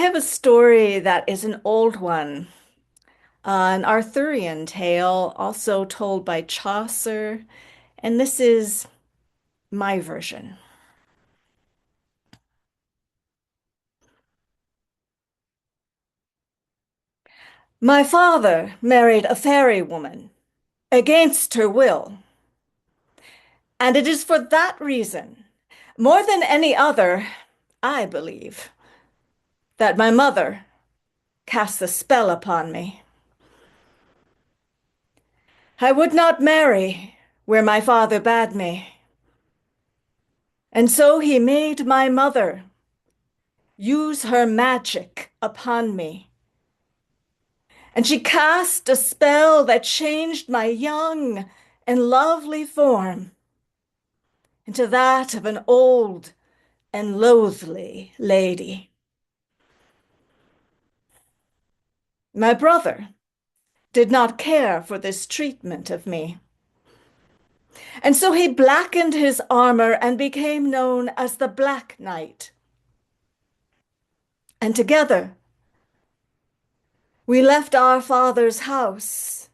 have a story that is an old one, an Arthurian tale, also told by Chaucer, and this is my version. My father married a fairy woman against her will, and it is for that reason, more than any other, I believe, that my mother cast the spell upon me. I would not marry where my father bade me, and so he made my mother use her magic upon me. And she cast a spell that changed my young and lovely form into that of an old and loathly lady. My brother did not care for this treatment of me, and so he blackened his armor and became known as the Black Knight. And together we left our father's house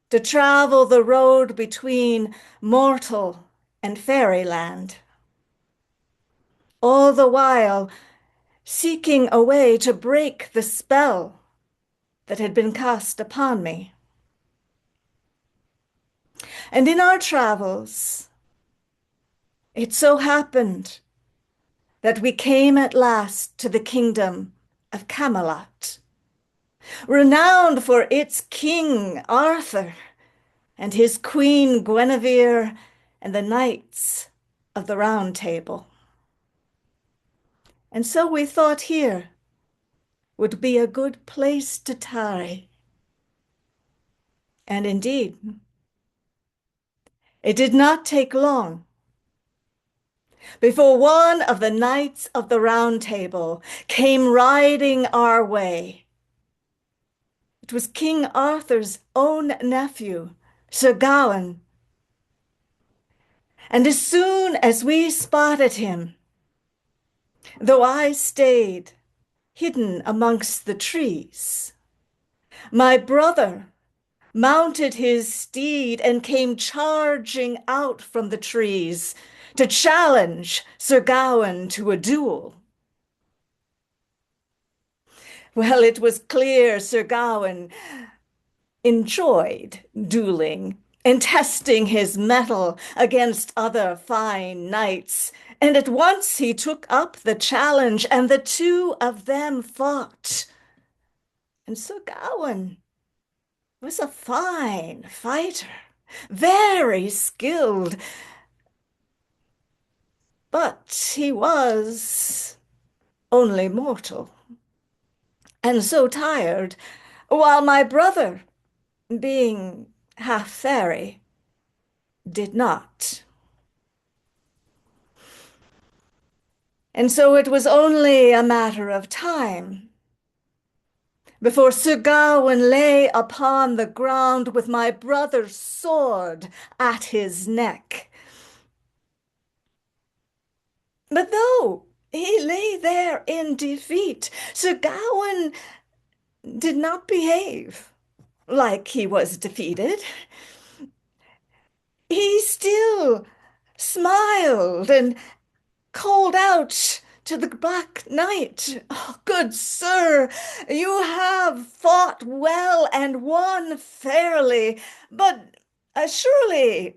to travel the road between mortal and fairyland, all the while seeking a way to break the spell that had been cast upon me. And in our travels, it so happened that we came at last to the kingdom of Camelot, renowned for its king Arthur and his queen Guinevere and the knights of the Round Table. And so we thought here would be a good place to tarry. And indeed, it did not take long before one of the knights of the Round Table came riding our way. It was King Arthur's own nephew, Sir Gawain. And as soon as we spotted him, though I stayed hidden amongst the trees, my brother mounted his steed and came charging out from the trees to challenge Sir Gawain to a duel. Well, it was clear Sir Gawain enjoyed dueling and testing his mettle against other fine knights, and at once he took up the challenge, and the two of them fought. And Sir Gawain was a fine fighter, very skilled, but he was only mortal and so tired, while my brother, being half fairy, did not. And so it was only a matter of time before Sir Gawain lay upon the ground with my brother's sword at his neck. But though he lay there in defeat, Sir Gawain did not behave like he was defeated. He still smiled and called out to the Black Knight, "Oh, good sir, you have fought well and won fairly, but surely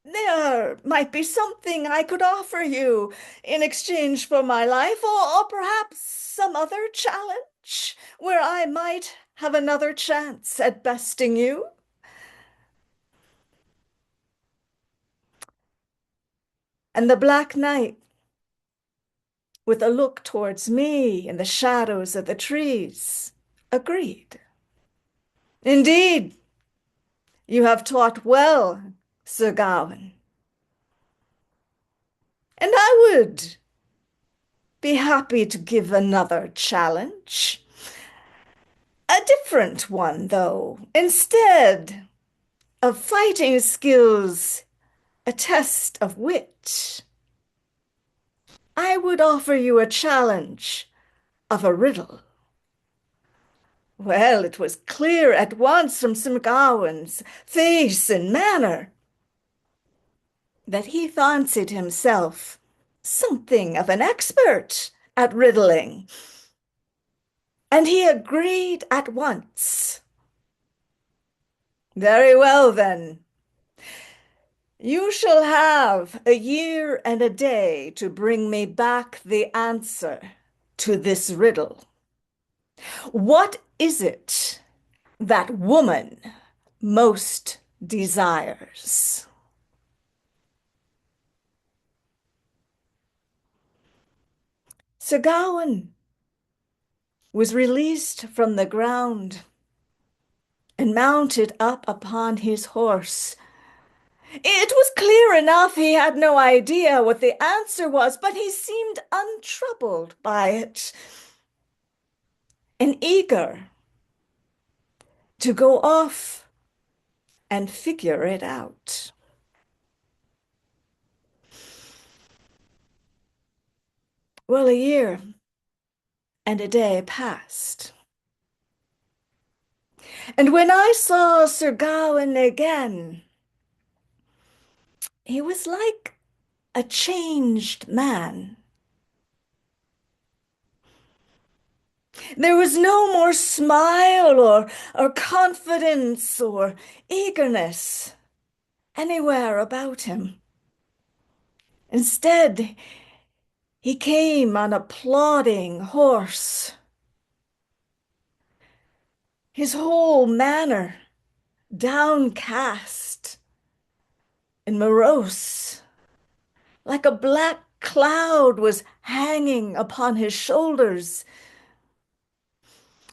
there might be something I could offer you in exchange for my life, or perhaps some other challenge where I might have another chance at besting you." And the Black Knight, with a look towards me in the shadows of the trees, agreed. "Indeed, you have taught well, Sir Gawain, and I would be happy to give another challenge. A different one, though. Instead of fighting skills, a test of wit, I would offer you a challenge of a riddle." Well, it was clear at once from Sir Gawain's face and manner that he fancied himself something of an expert at riddling, and he agreed at once. Very well, then. You shall have a year and a day to bring me back the answer to this riddle. What is it that woman most desires? Sir Gawain was released from the ground and mounted up upon his horse. It was clear enough he had no idea what the answer was, but he seemed untroubled by it and eager to go off and figure it out. Well, a year and a day passed. And when I saw Sir Gawain again, he was like a changed man. There was no more smile or confidence or eagerness anywhere about him. Instead, he came on a plodding horse, his whole manner downcast and morose, like a black cloud was hanging upon his shoulders.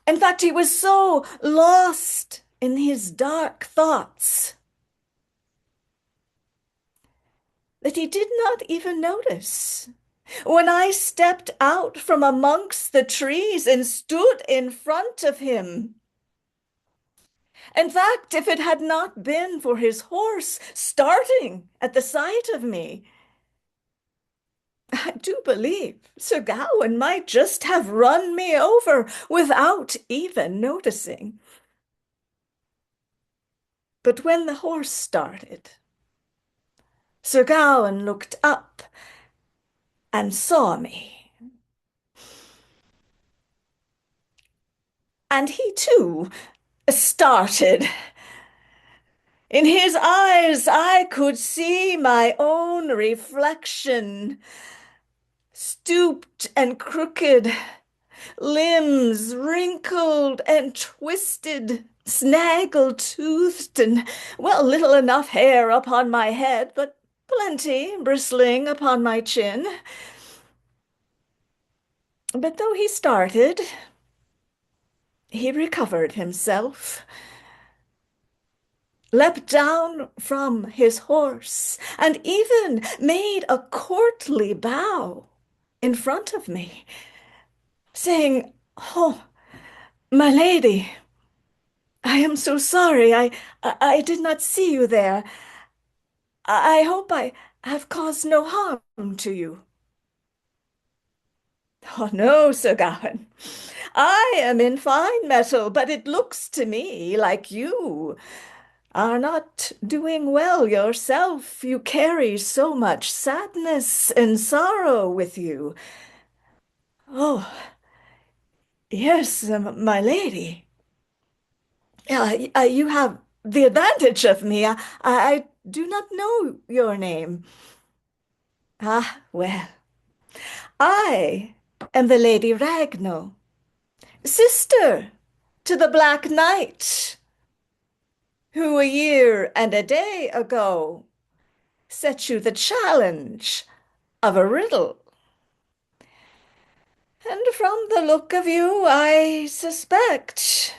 In fact, he was so lost in his dark thoughts that he did not even notice when I stepped out from amongst the trees and stood in front of him. In fact, if it had not been for his horse starting at the sight of me, I do believe Sir Gawain might just have run me over without even noticing. But when the horse started, Sir Gawain looked up and saw me. And he too started. In his eyes, I could see my own reflection, stooped and crooked, limbs wrinkled and twisted, snaggle-toothed, and, well, little enough hair upon my head, but plenty bristling upon my chin. But though he started, he recovered himself, leapt down from his horse, and even made a courtly bow in front of me, saying, "Oh, my lady, I am so sorry. I did not see you there. I hope I have caused no harm to you." "Oh, no, Sir Gawain. I am in fine mettle, but it looks to me like you are not doing well yourself. You carry so much sadness and sorrow with you." "Oh, yes, my lady. You have the advantage of me. I do not know your name." "Ah, well, I am the Lady Ragnell, sister to the Black Knight, who a year and a day ago set you the challenge of a riddle. And from the look of you, I suspect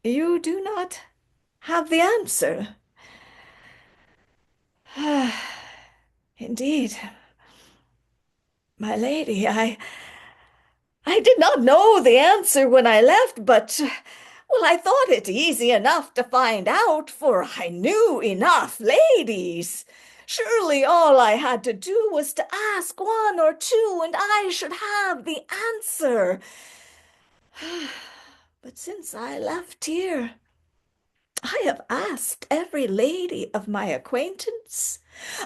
you do not have the answer." "Indeed, my lady, I did not know the answer when I left, but, well, I thought it easy enough to find out, for I knew enough ladies. Surely all I had to do was to ask one or two, and I should have the answer. But since I left here, I have asked every lady of my acquaintance.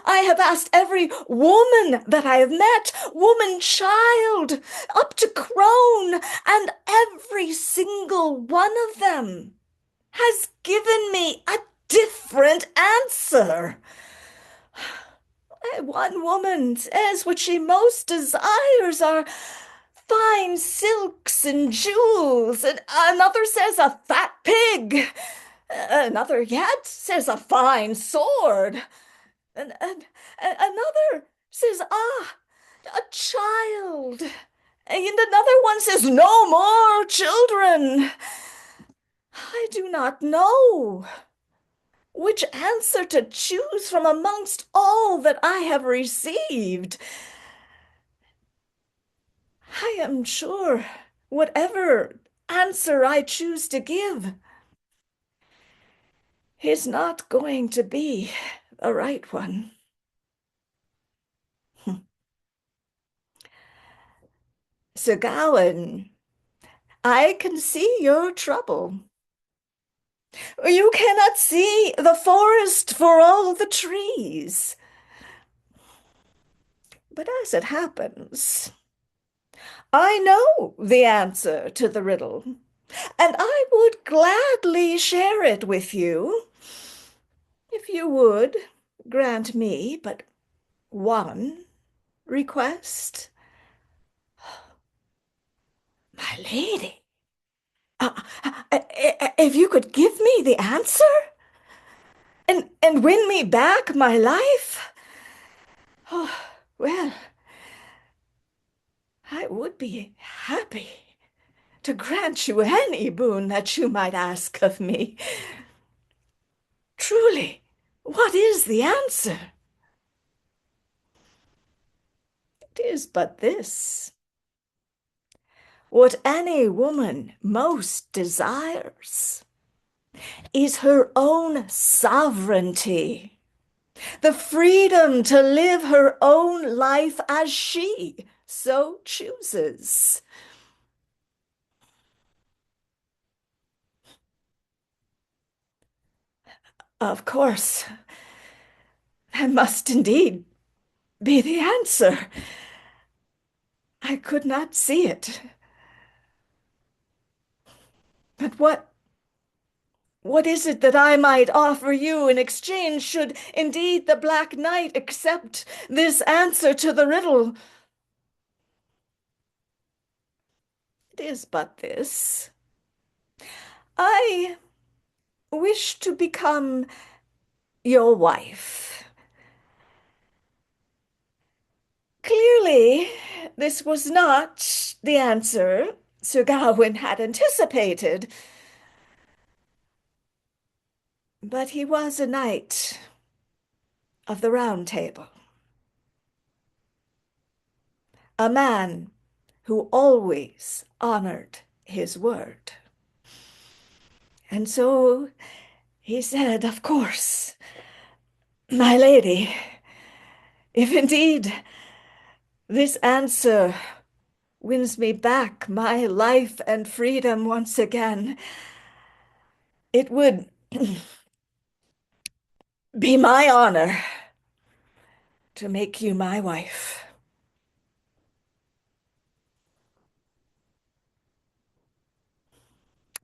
I have asked every woman that I have met, woman, child, up to crone, and every single one of them has given me a different answer. One woman says what she most desires are fine silks and jewels, and another says a fat pig. Another yet says a fine sword. And another says, a child. And another one says, no more children. I do not know which answer to choose from amongst all that I have received. I am sure whatever answer I choose to give is not going to be the right one. Sir Gawain, I can see your trouble. You cannot see the forest for all the trees. But as it happens, I know the answer to the riddle, and I would gladly share it with you if you would grant me but one request. My lady, if you could give me the answer and win me back my life, oh, well, I would be happy to grant you any boon that you might ask of me. Truly, what is the answer? It is but this. What any woman most desires is her own sovereignty, the freedom to live her own life as she so chooses. Of course, that must indeed be the answer. I could not see it. But what is it that I might offer you in exchange should indeed the Black Knight accept this answer to the riddle? It is but this. I wish to become your wife. Clearly, this was not the answer Sir Gawain had anticipated, but he was a knight of the Round Table, a man who always honored his word. And so he said, of course, my lady, if indeed this answer wins me back my life and freedom once again, it would be my honor to make you my wife.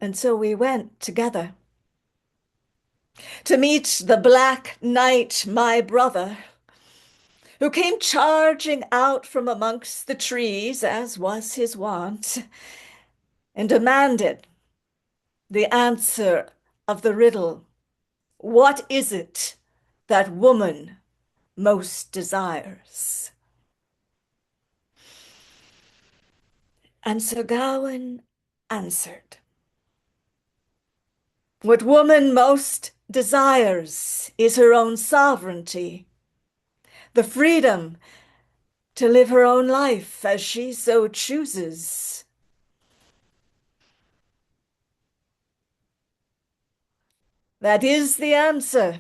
And so we went together to meet the Black Knight, my brother, who came charging out from amongst the trees, as was his wont, and demanded the answer of the riddle. What is it that woman most desires? And Sir Gawain answered, what woman most desires is her own sovereignty, the freedom to live her own life as she so chooses. That is the answer.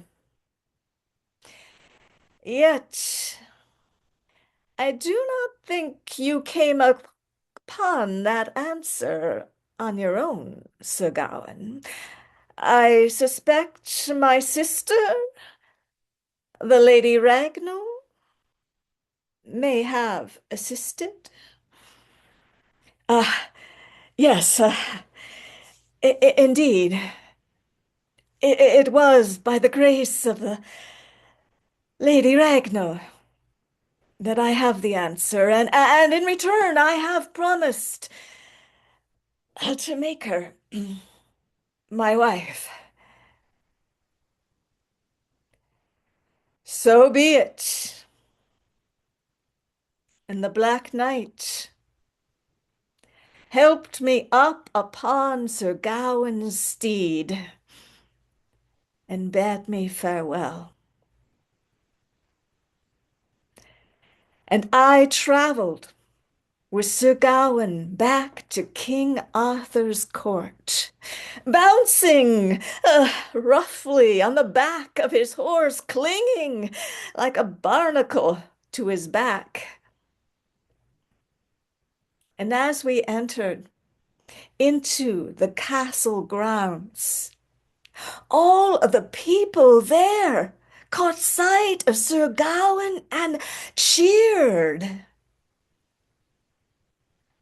Yet, I do not think you came upon that answer on your own, Sir Gawain. I suspect my sister, the Lady Ragnell, may have assisted. Ah, yes, indeed. It was by the grace of the Lady Ragnell that I have the answer, and in return I have promised to make her my wife. So be it. And the Black Knight helped me up upon Sir Gawain's steed and bade me farewell. And I travelled with Sir Gawain back to King Arthur's court, bouncing roughly on the back of his horse, clinging like a barnacle to his back. And as we entered into the castle grounds, all of the people there caught sight of Sir Gawain and cheered,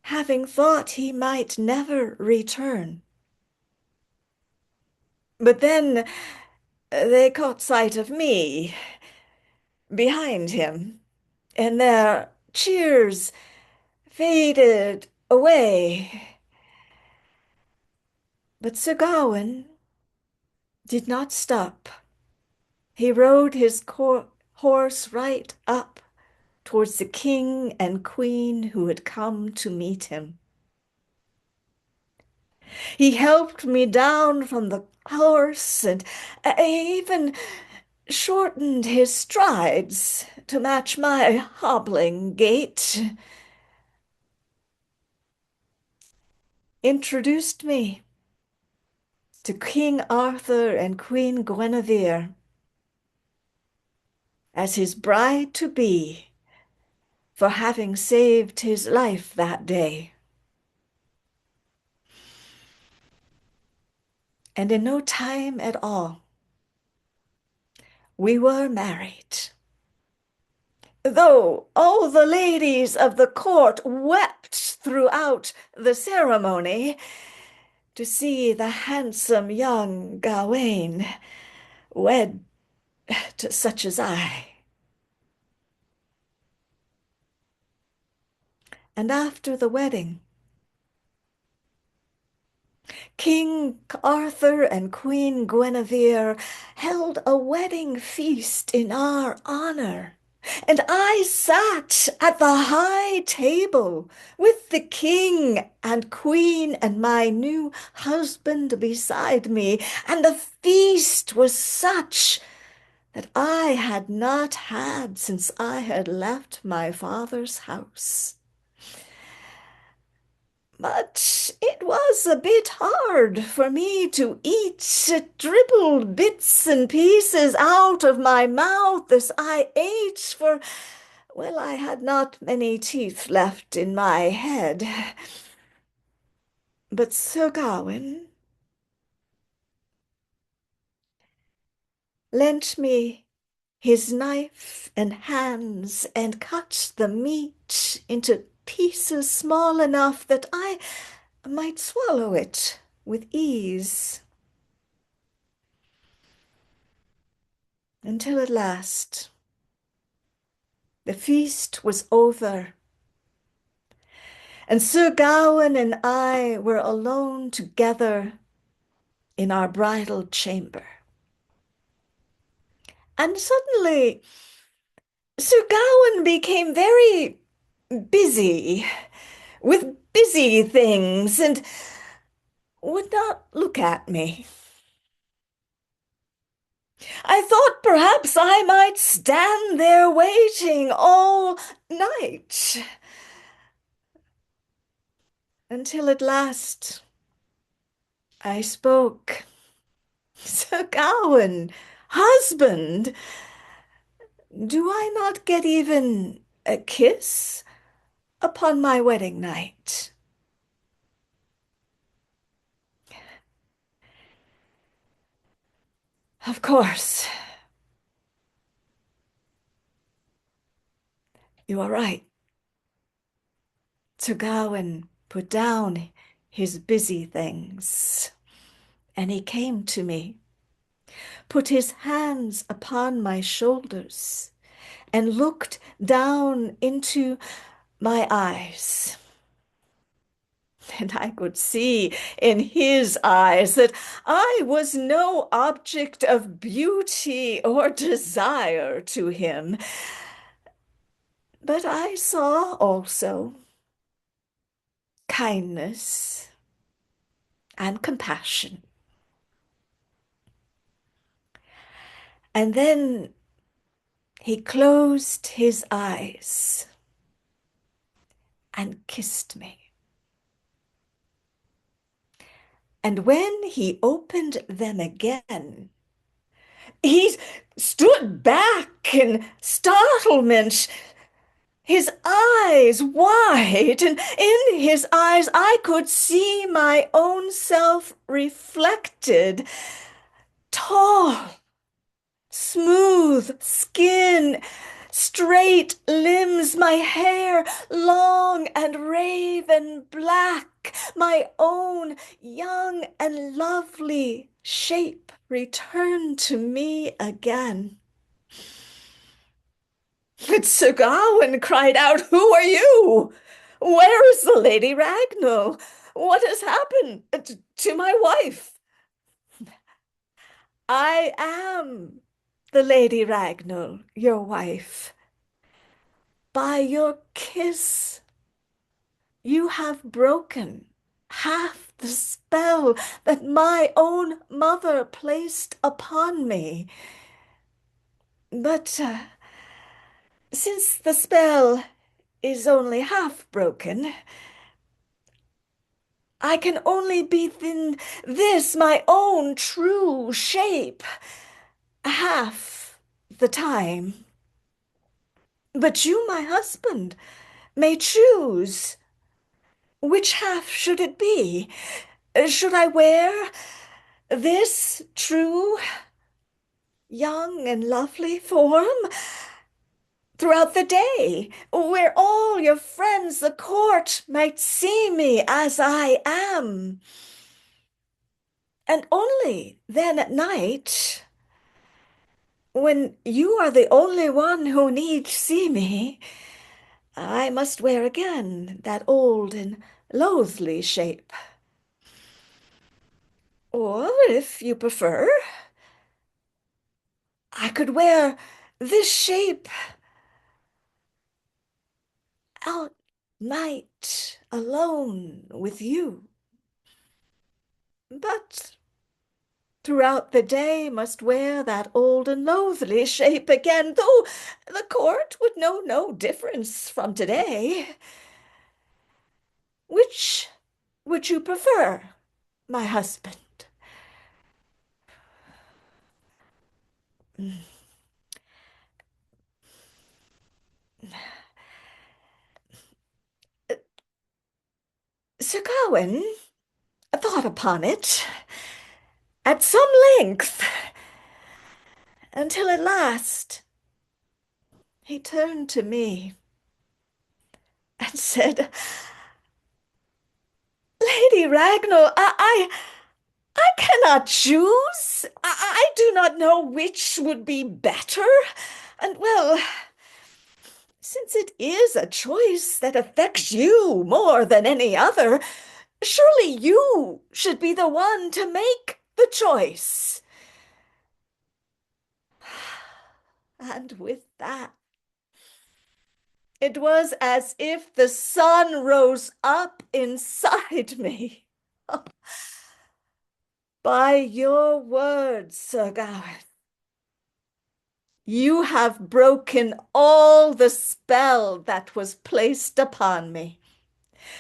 having thought he might never return. But then they caught sight of me behind him, and their cheers faded away. But Sir Gawain did not stop. He rode his horse right up towards the king and queen who had come to meet him. He helped me down from the horse and even shortened his strides to match my hobbling gait, introduced me to King Arthur and Queen Guinevere as his bride-to-be for having saved his life that day. And in no time at all, we were married. Though all the ladies of the court wept throughout the ceremony to see the handsome young Gawain wed to such as I. And after the wedding, King Arthur and Queen Guinevere held a wedding feast in our honor. And I sat at the high table with the king and queen and my new husband beside me. And the feast was such that I had not had since I had left my father's house. But it was a bit hard for me to eat. It dribbled bits and pieces out of my mouth as I ate, for, well, I had not many teeth left in my head. But Sir Gawain lent me his knife and hands and cut the meat into pieces small enough that I might swallow it with ease. Until at last the feast was over, and Sir Gawain and I were alone together in our bridal chamber. And suddenly Sir Gawain became very busy with busy things and would not look at me. I thought perhaps I might stand there waiting all night, until at last I spoke. Sir Gawain, husband, do I not get even a kiss upon my wedding night? Of course, you are right. Sir Gawain put down his busy things, and he came to me, put his hands upon my shoulders, and looked down into my eyes. And I could see in his eyes that I was no object of beauty or desire to him. But I saw also kindness and compassion. And then he closed his eyes and kissed me. And when he opened them again, he stood back in startlement, his eyes wide, and in his eyes I could see my own self reflected, tall, smooth skin, straight limbs, my hair long and raven black, my own young and lovely shape returned to me again. And Sir Gawain cried out, "Who are you? Where is the Lady Ragnell? What has happened to my wife?" "I am the Lady Ragnell, your wife. By your kiss, you have broken half the spell that my own mother placed upon me. But since the spell is only half broken, I can only be in this, my own true shape, half the time. But you, my husband, may choose. Which half should it be? Should I wear this true, young, and lovely form throughout the day, where all your friends, the court, might see me as I am? And only then at night, when you are the only one who need see me, I must wear again that old and loathly shape. Or, if you prefer, I could wear this shape out night alone with you. But throughout the day must wear that old and loathly shape again, though the court would know no difference from today. Which would you prefer, my husband?" Sir Gawain thought upon it at some length, until at last he turned to me and said, "Lady Ragnell, I cannot choose. I do not know which would be better. And well, since it is a choice that affects you more than any other, surely you should be the one to make the choice." And with that, it was as if the sun rose up inside me. "By your words, Sir Gawain, you have broken all the spell that was placed upon me,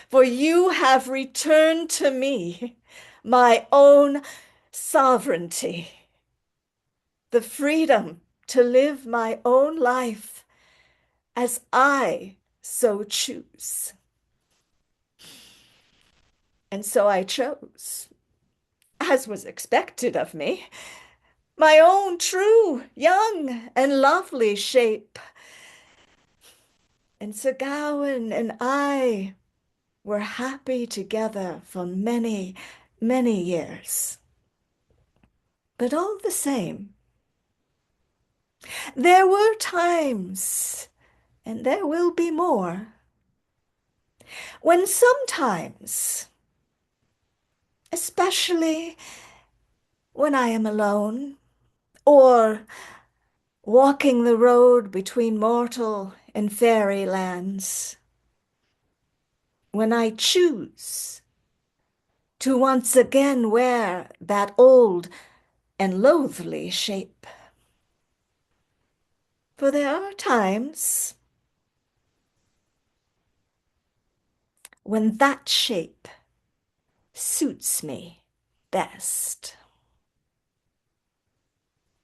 for you have returned to me my own sovereignty, the freedom to live my own life as I so choose. And so I chose, as was expected of me, my own true, young, and lovely shape. And Sir Gawain and I were happy together for many, many years. But all the same, there were times, and there will be more, when sometimes, especially when I am alone, or walking the road between mortal and fairy lands, when I choose to once again wear that old and loathly shape. For there are times when that shape suits me best.